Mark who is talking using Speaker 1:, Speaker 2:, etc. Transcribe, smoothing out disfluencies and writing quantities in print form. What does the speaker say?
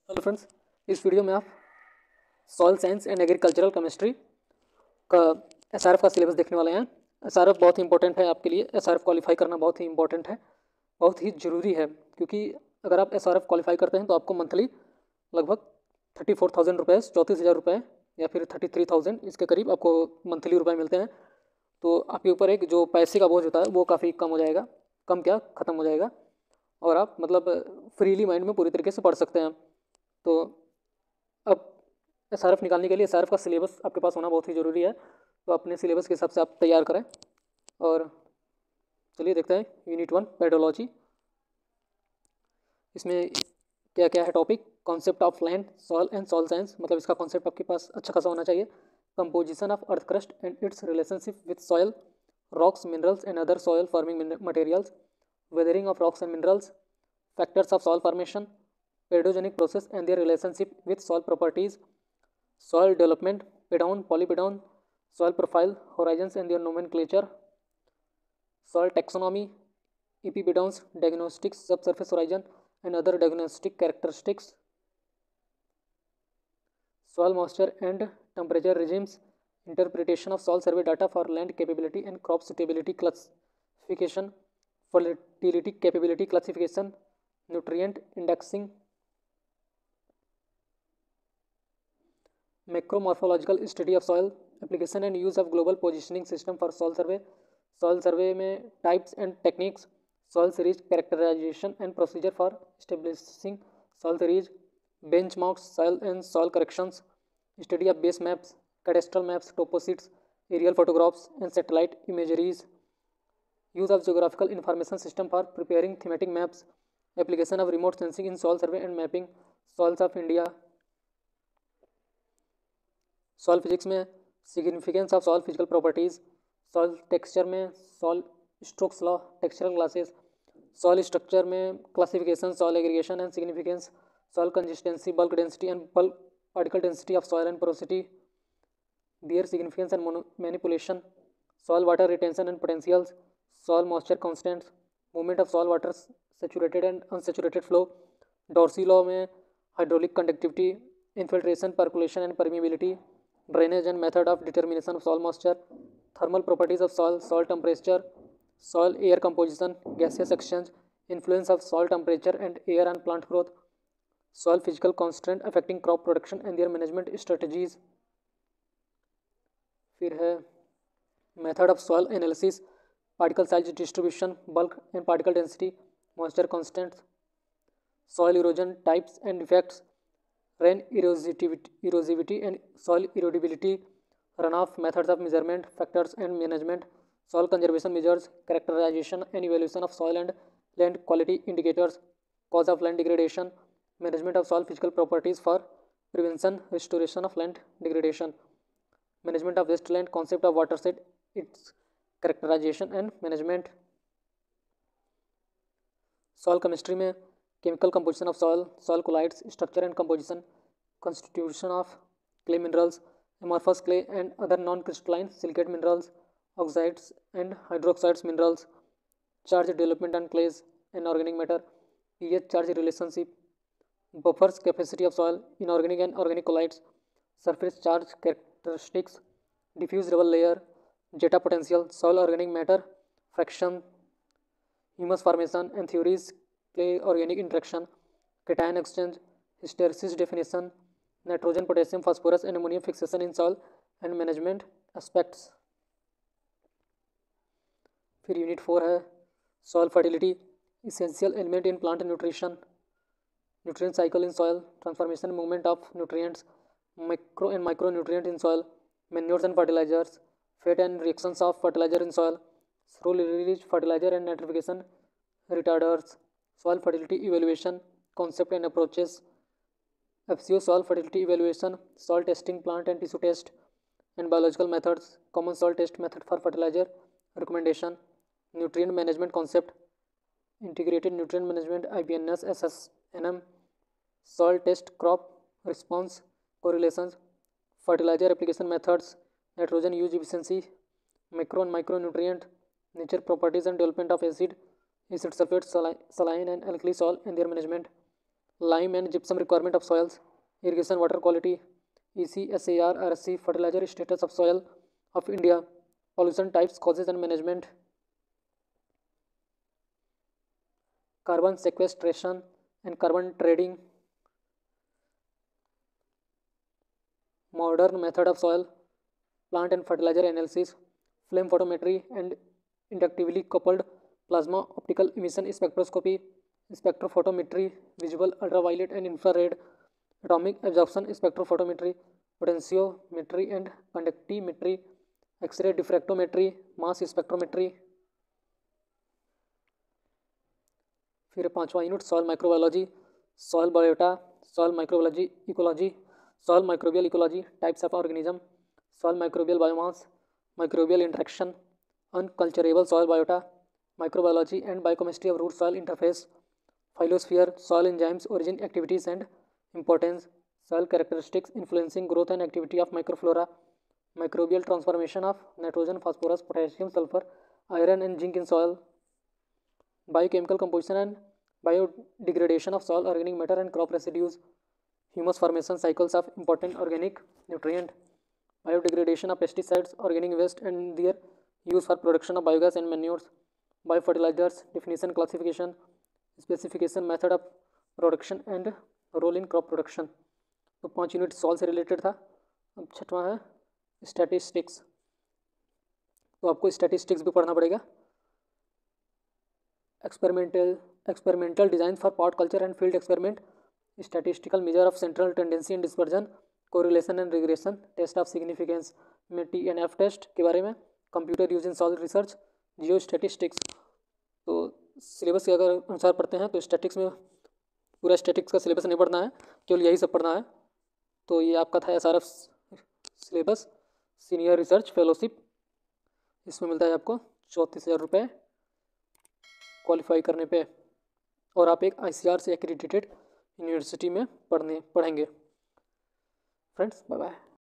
Speaker 1: Hello friends, इस video में आप soil science and agricultural chemistry का एसआरएफ का सिलेबस देखने वाले हैं। एसआरएफ बहुत ही इंपॉर्टेंट है आपके लिए। एसआरएफ क्वालिफाई करना बहुत ही इंपॉर्टेंट है, बहुत ही ज़रूरी है, क्योंकि अगर आप एसआरएफ क्वालिफाई करते हैं तो आपको मंथली लगभग 34,000 रुपये, 34,000 रुपये या फिर 33,000 इसके करीब आपको मंथली रुपये मिलते हैं। तो आपके ऊपर एक जो पैसे का बोझ होता है वो काफ़ी कम हो जाएगा, कम क्या ख़त्म हो जाएगा, और आप मतलब फ्रीली माइंड में पूरी तरीके से पढ़ सकते हैं। तो अब एसआरएफ निकालने के लिए एसआरएफ का सिलेबस आपके पास होना बहुत ही ज़रूरी है। तो अपने सिलेबस के हिसाब से आप तैयार करें। और चलिए देखते हैं यूनिट 1 पेडोलॉजी। इसमें क्या क्या है topic. Concept of land, soil and soil science, मतलब इसका कॉन्सेप्ट आपके पास अच्छा खासा होना चाहिए। Composition of earth crust and it's relationship with soil, rocks, minerals and other soil forming materials, weathering of rocks and minerals, factors of soil formation, pedogenic process and their relationship with soil properties, soil development, pedown, polypedown, soil profile, horizons and their nomenclature, soil taxonomy, epipedons, diagnostics, subsurface horizon and other diagnostic characteristics, soil moisture and temperature regimes, interpretation of soil survey data for land capability and crop suitability classification, fertility capability classification, nutrient indexing, macromorphological study of soil, application and use of global positioning system for soil survey में types and techniques, soil series characterization and procedure for establishing soil series, benchmarks, soil and soil corrections, study of base maps, cadastral maps, toposheets, aerial photographs and satellite imageries, use of geographical information system for preparing thematic maps, application of remote sensing in soil survey and mapping soils of India, soil physics में significance of soil physical properties, soil texture में soil Stokes law, textural classes, soil structure में classification, soil aggregation and significance, soil consistency, bulk density and bulk particle density of soil and porosity, their significance and manipulation, soil water retention and potentials, soil moisture constants, movement of soil water saturated and unsaturated flow, Darcy law में hydraulic conductivity, infiltration, percolation and permeability, drainage and method of determination of soil moisture, thermal properties of soil, soil temperature, soil air composition, gaseous exchange, influence of soil temperature and air on plant growth, soil physical constraint affecting crop production and their management strategies. फिर है method of soil analysis, particle size distribution, bulk and particle density, moisture constants, soil erosion types and effects, rain erosivity and soil erodibility, runoff, methods of measurement, factors and management, soil conservation measures, characterization and evaluation of soil and land quality indicators, cause of land degradation, management of soil physical properties for prevention, restoration of land degradation, management of wasteland, concept of watershed, its characterization and management, soil chemistry में chemical composition of soil, soil colloids, structure and composition, constitution of clay minerals, amorphous clay and other non-crystalline silicate minerals, oxides and hydroxides minerals, charge development on clays and organic matter, pH charge relationship, buffers capacity of soil, inorganic and organic colloids, surface charge characteristics, diffuse level layer, zeta potential, soil organic matter fraction, humus formation and theories, clay organic interaction, cation exchange, hysteresis definition, nitrogen, potassium, phosphorus and ammonium fixation in soil and management aspects. फिर unit 4 है soil fertility, essential element in plant nutrition, nutrient cycle in soil, transformation movement of nutrients, micro and micronutrient in soil, manures and fertilizers, fate and reactions of fertilizer in soil, slow release fertilizer and nitrification retarders, soil fertility evaluation, concept and approaches, FCO soil fertility evaluation, soil testing, plant and tissue test, and biological methods, common soil test method for fertilizer recommendation, nutrient management concept, integrated nutrient management IPNS SSNM, soil test, crop response correlations, fertilizer application methods, nitrogen use efficiency, macro and micronutrient, nature properties and development of acid sulfate, saline and alkali soil and their management, lime and gypsum requirement of soils, irrigation water quality, ECSAR RSC, fertilizer status of soil of India, pollution types, causes and management, carbon sequestration and carbon trading, modern method of soil, plant and fertilizer analysis, flame photometry and inductively coupled plasma optical emission spectroscopy, spectrophotometry, visible ultraviolet and infrared, atomic absorption spectrophotometry, potentiometry and conductimetry, X-ray diffractometry, mass spectrometry. फिर पांचवा unit soil microbiology, soil biota, soil microbiology ecology, soil microbial ecology, types of organism, soil microbial biomass, microbial interaction, unculturable soil biota, microbiology and biochemistry of root soil interface, phyllosphere, soil enzymes, origin activities and importance, soil characteristics influencing growth and activity of microflora, microbial transformation of nitrogen, phosphorus, potassium, sulfur, iron and zinc in soil, biochemical composition and biodegradation of soil organic matter and crop residues, humus formation cycles of important organic nutrient, biodegradation of pesticides, organic waste and their use for production of biogas and manures, biofertilizers, definition, classification, specification, method of production and role in crop production। तो 5 unit sol से related था। अब छठवां है statistics, तो आपको statistics भी पढ़ना पड़ेगा। Experimental design for pot culture and field experiment, statistical measure of central tendency and dispersion, correlation and regression, test of significance में TNF टेस्ट के बारे में, computer use in soil research, geostatistics. तो syllabus के अगर अनुसार पढ़ते हैं तो स्टैटिक्स में पूरा स्टैटिक्स का सिलेबस नहीं पढ़ना है, केवल यही सब पढ़ना है। तो ये आपका था SRF syllabus, senior research fellowship, इसमें मिलता है आपको 34,000 रुपये क्वालिफाई करने पे, और आप एक ICR से एक्रेडिटेड यूनिवर्सिटी में पढ़ेंगे। Friends, bye bye.